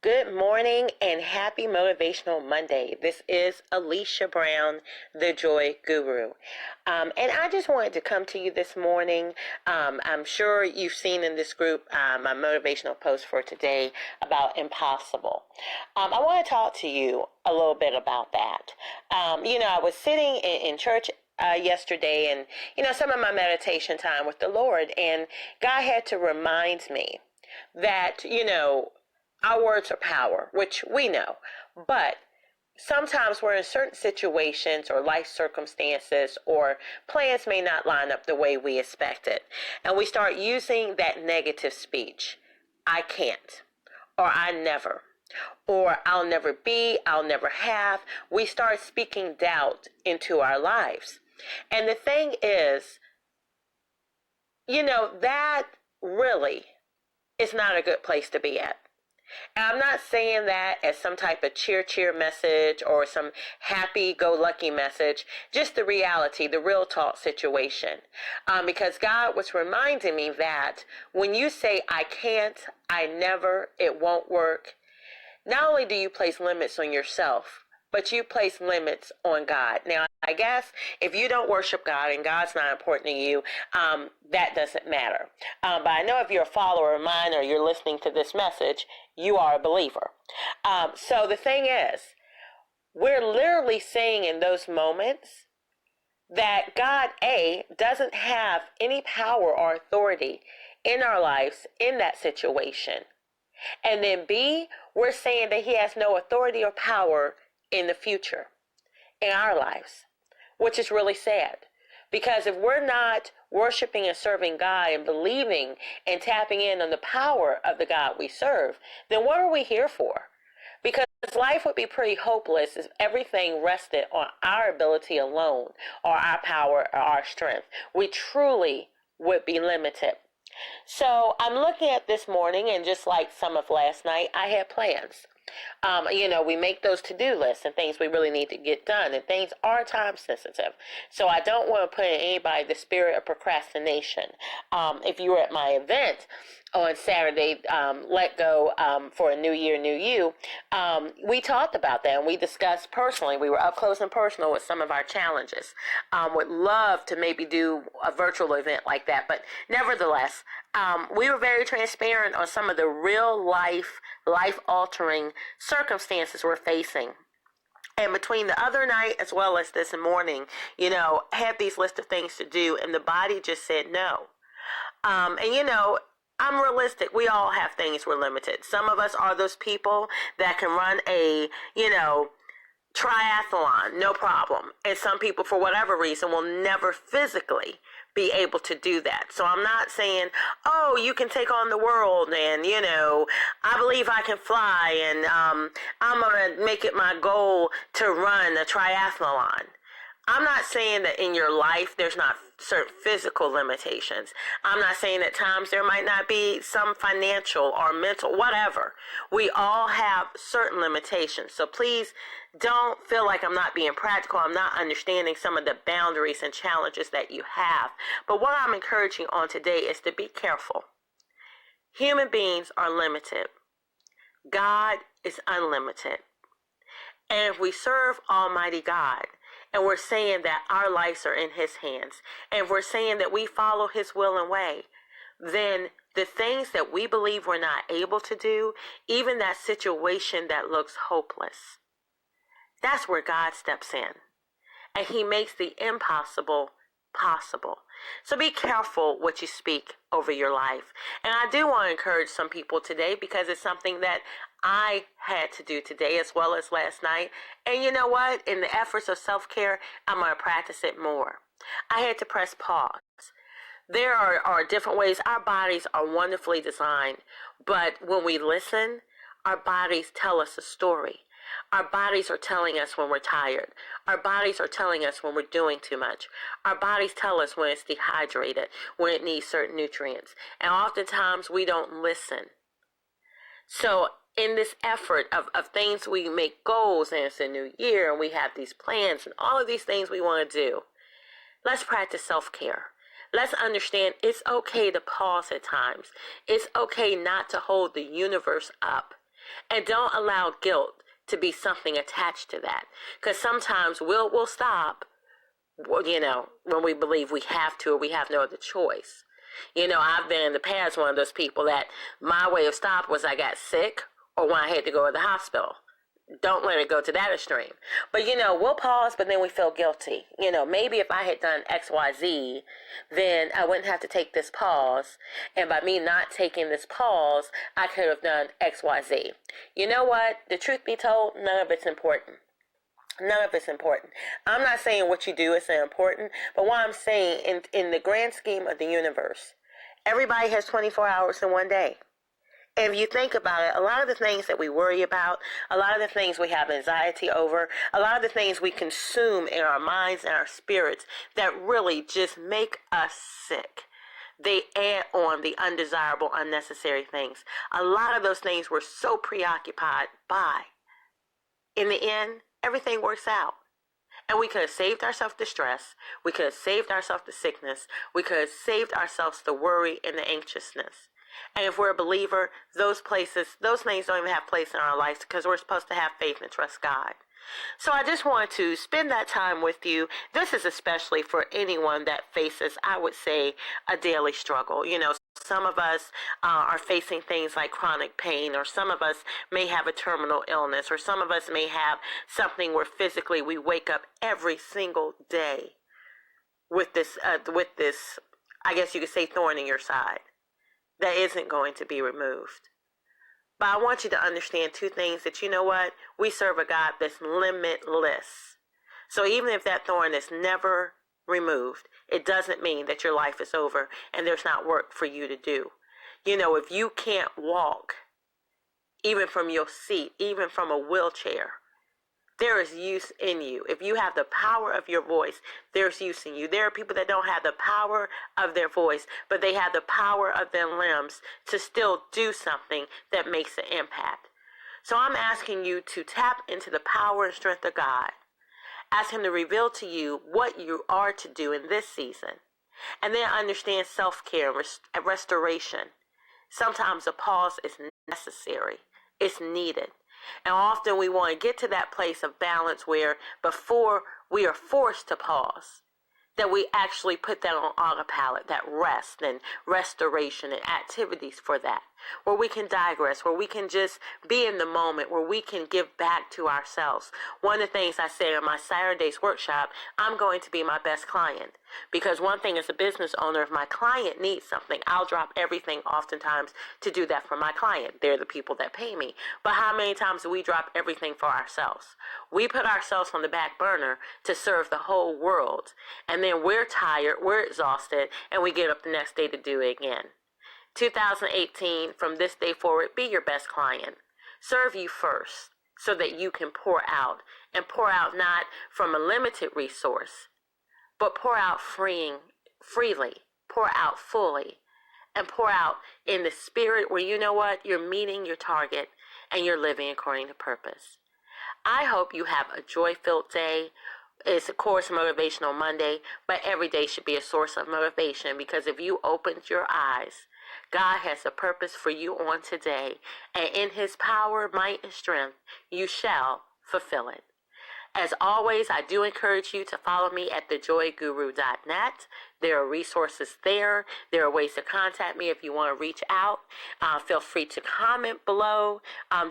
Good morning and happy Motivational Monday. This is Alesha Brown, the Joy Guru. And I just wanted to come to you this morning. I'm sure you've seen in this group my motivational post for today about impossible. I want to talk to you a little bit about that. I was sitting in church yesterday and, some of my meditation time with the Lord, and God had to remind me that, our words are power, which we know, but sometimes we're in certain situations or life circumstances or plans may not line up the way we expected. And we start using that negative speech. I can't, or I never, or I'll never be, I'll never have. We start speaking doubt into our lives. And the thing is, that really is not a good place to be at. And I'm not saying that as some type of cheer message or some happy-go-lucky message, just the reality, the real talk situation. Because God was reminding me that when you say, I can't, I never, it won't work, not only do you place limits on yourself, but you place limits on God. Now, I guess if you don't worship God and God's not important to you, that doesn't matter. But I know if you're a follower of mine or you're listening to this message, you are a believer. So the thing is, we're literally saying in those moments that God, A, doesn't have any power or authority in our lives in that situation. And then B, we're saying that he has no authority or power in the future, in our lives, which is really sad. Because if we're not worshiping and serving God and believing and tapping in on the power of the God we serve, then what are we here for? Because life would be pretty hopeless if everything rested on our ability alone or our power or our strength. We truly would be limited. So I'm looking at this morning, and just like some of last night, I had plans. We make those to-do lists and things we really need to get done, and things are time sensitive. So I don't want to put in anybody the spirit of procrastination. If you were at my event on Saturday, Let Go for a New Year, New You, we talked about that and we discussed personally. We were up close and personal with some of our challenges. Would love to maybe do a virtual event like that, but nevertheless, we were very transparent on some of the real life-altering circumstances we're facing. And between the other night as well as this morning, had these list of things to do, and the body just said no. I'm realistic. We all have things we're limited. Some of us are those people that can run a, triathlon, no problem. And some people, for whatever reason, will never physically be able to do that. So I'm not saying, oh, you can take on the world and, I believe I can fly and I'm going to make it my goal to run a triathlon. I'm not saying that in your life there's not certain physical limitations. I'm not saying at times there might not be some financial or mental, whatever. We all have certain limitations. So please don't feel like I'm not being practical. I'm not understanding some of the boundaries and challenges that you have. But what I'm encouraging on today is to be careful. Human beings are limited. God is unlimited. And if we serve Almighty God, and we're saying that our lives are in his hands, and we're saying that we follow his will and way, then the things that we believe we're not able to do, even that situation that looks hopeless, that's where God steps in. And he makes the impossible possible. So be careful what you speak over your life. And I do want to encourage some people today, because it's something that I had to do today as well as last night. And you know what? In the efforts of self-care, I'm going to practice it more. I had to press pause. There are different ways. Our bodies are wonderfully designed, but when we listen, our bodies tell us a story. Our bodies are telling us when we're tired. Our bodies are telling us when we're doing too much. Our bodies tell us when it's dehydrated, when it needs certain nutrients. And oftentimes we don't listen. So in this effort of things, we make goals, and it's a new year and we have these plans and all of these things we want to do. Let's practice self-care. Let's understand it's okay to pause at times. It's okay not to hold the universe up. And don't allow guilt to be something attached to that. Because sometimes we'll stop, when we believe we have to or we have no other choice. I've been in the past one of those people that my way of stop was I got sick or when I had to go to the hospital. Don't let it go to that extreme. But, we'll pause, but then we feel guilty. Maybe if I had done X, Y, Z, then I wouldn't have to take this pause. And by me not taking this pause, I could have done X, Y, Z. You know what? The truth be told, none of it's important. None of it's important. I'm not saying what you do is important, but what I'm saying in the grand scheme of the universe, everybody has 24 hours in one day. And if you think about it, a lot of the things that we worry about, a lot of the things we have anxiety over, a lot of the things we consume in our minds and our spirits that really just make us sick. They add on the undesirable, unnecessary things. A lot of those things we're so preoccupied by. In the end, everything works out. And we could have saved ourselves the stress. We could have saved ourselves the sickness. We could have saved ourselves the worry and the anxiousness. And if we're a believer, those things don't even have place in our lives because we're supposed to have faith and trust God. So I just want to spend that time with you. This is especially for anyone that faces, I would say, a daily struggle. Some of us are facing things like chronic pain, or some of us may have a terminal illness, or some of us may have something where physically we wake up every single day with this, I guess you could say, thorn in your side that isn't going to be removed. But I want you to understand two things, that we serve a God that's limitless. So even if that thorn is never removed, it doesn't mean that your life is over and there's not work for you to do. If you can't walk, even from your seat, even from a wheelchair, there is use in you. If you have the power of your voice, there's use in you. There are people that don't have the power of their voice, but they have the power of their limbs to still do something that makes an impact. So I'm asking you to tap into the power and strength of God. Ask Him to reveal to you what you are to do in this season. And then understand self-care and restoration. Sometimes a pause is necessary. It's needed. And often we want to get to that place of balance where before we are forced to pause, that we actually put that on autopilot, that rest and restoration and activities for that, where we can digress, where we can just be in the moment, where we can give back to ourselves. One of the things I say in my Saturday's workshop, I'm going to be my best client. Because one thing as a business owner, if my client needs something, I'll drop everything oftentimes to do that for my client. They're the people that pay me. But how many times do we drop everything for ourselves? We put ourselves on the back burner to serve the whole world. And then we're tired, we're exhausted, and we get up the next day to do it again. 2018, from this day forward, be your best client. Serve you first so that you can pour out, and pour out not from a limited resource, but pour out freely, pour out fully, and pour out in the spirit where you're meeting your target and you're living according to purpose. I hope you have a joy-filled day. It's, of course, Motivational Monday, but every day should be a source of motivation, because if you opened your eyes, God has a purpose for you on today, and in His power, might, and strength, you shall fulfill it. As always, I do encourage you to follow me at thejoyguru.net. There are resources there. There are ways to contact me if you want to reach out. Feel free to comment below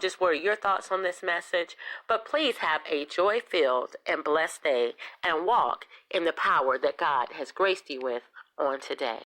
just what are your thoughts on this message. But please have a joy-filled and blessed day and walk in the power that God has graced you with on today.